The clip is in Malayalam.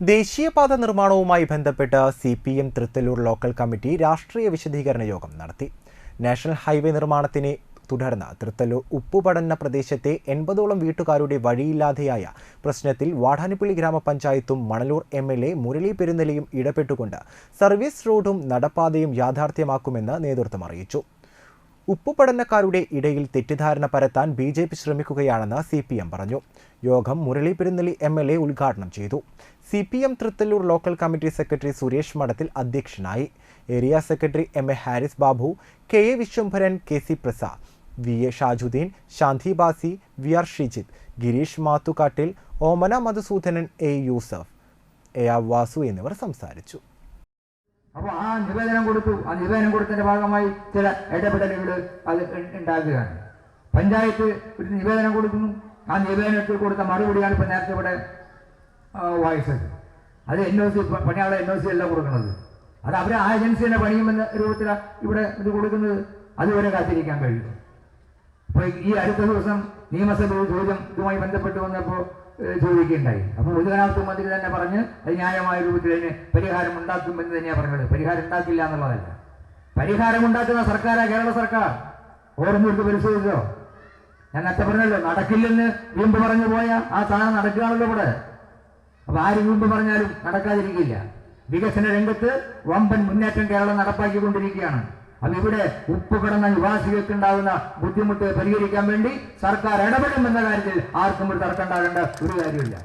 ദേശീയപാത നിർമ്മാണവുമായി ബന്ധപ്പെട്ട് CPM തൃത്തല്ലൂർ ലോക്കൽ കമ്മിറ്റി രാഷ്ട്രീയ വിശദീകരണ യോഗം നടത്തി. നാഷണൽ ഹൈവേ നിർമ്മാണത്തിനെ തുടർന്ന് തൃത്തല്ലൂർ ഉപ്പുപടന്ന പ്രദേശത്തെ 80ഓളം വീട്ടുകാരുടെ വഴിയില്ലാതെയായ പ്രശ്നത്തിൽ വാടാനപ്പള്ളി ഗ്രാമപഞ്ചായത്തും മണലൂർ MLA മുരളി പെരുന്നെല്ലിയും ഇടപെട്ടുകൊണ്ട് സർവീസ് റോഡും നടപ്പാതയും യാഥാർത്ഥ്യമാക്കുമെന്ന് നേതൃത്വം അറിയിച്ചു. ഉപ്പുപടന്നക്കാരുടെ ഇടയിൽ തെറ്റിദ്ധാരണ പരത്താൻ BJP ശ്രമിക്കുകയാണെന്ന് CPM പറഞ്ഞു. യോഗം മുരളി പെരുന്നെല്ലി MLA ഉദ്ഘാടനം ചെയ്തു. CPM Thrithallur local committee secretary Suresh Madathil അധ്യക്ഷനായി. Area secretary MA Haris Babu, KA Vishwambharan, KC Prasad, VA Shajudheen, Shanti Basi, VR Shijith, Girish Mathukattil, Omana Madhusoodanan, A Yusuf, AR Vasu എന്നിവർ സംസാരിച്ചു. അപ്പോൾ ആ നിവേദനം കൊടുത്തതിന്റെ ഭാഗമായി ചില ഇടപെടലുകൾ അത് ഉണ്ടാകുകയാണ്. പഞ്ചായത്ത് ഒരു നിവേദനം കൊടുക്കുന്നു. ആ നിവേദനത്തിൽ കൊടുത്ത മറുപടിയാണ് ഇപ്പം നേരത്തെ ഇവിടെ വായിച്ചത്. അത് NOC പണിയാളെ NOC അല്ല കൊടുക്കുന്നത്. അത് അവർ ആ ഏജൻസിയുടെ പണിയുമെന്ന രൂപത്തിലാണ് ഇവിടെ ഇത് കൊടുക്കുന്നത്. അതുവരെ കാത്തിരിക്കാൻ കഴിയും. അപ്പോൾ ഈ അടുത്ത ദിവസം നിയമസഭയിൽ ചോദ്യം ഇതുമായി ബന്ധപ്പെട്ട് വന്നപ്പോൾ ചോദിക്കുകയുണ്ടായി. അപ്പോൾ പൊതുജനാവകാശ മന്ത്രി തന്നെ പറഞ്ഞ് അത് ന്യായമായ രൂപത്തിൽ അതിന് പരിഹാരം ഉണ്ടാക്കുമെന്ന് തന്നെയാണ് പറഞ്ഞത്. പരിഹാരം ഉണ്ടാക്കില്ല എന്നുള്ളതല്ല. പരിഹാരം ഉണ്ടാക്കുന്ന സർക്കാരാണ് കേരള സർക്കാർ. ഓർമ്മയെടുത്ത് പരിശോധിച്ചോ? ഞാൻ നേരത്തെ പറഞ്ഞല്ലോ, നടക്കില്ലെന്ന് വീമ്പ് പറഞ്ഞു പോയ ആ സാധനം നടക്കുകയാണല്ലോ ഇവിടെ. അപ്പൊ ആര് വീമ്പ് പറഞ്ഞാലും നടക്കാതിരിക്കില്ല. വികസന രംഗത്ത് വമ്പൻ മുന്നേറ്റം കേരളം നടപ്പാക്കിക്കൊണ്ടിരിക്കുകയാണ്. അപ്പൊ ഇവിടെ ഉപ്പുകടന്ന നിവാസികൾക്ക് ഉണ്ടാകുന്ന ബുദ്ധിമുട്ട് പരിഹരിക്കാൻ വേണ്ടി സർക്കാർ ഇടപെടുമെന്ന കാര്യത്തിൽ ആർക്കും ഒരു തർക്കം ഉണ്ടാകേണ്ട ഒരു കാര്യമില്ല.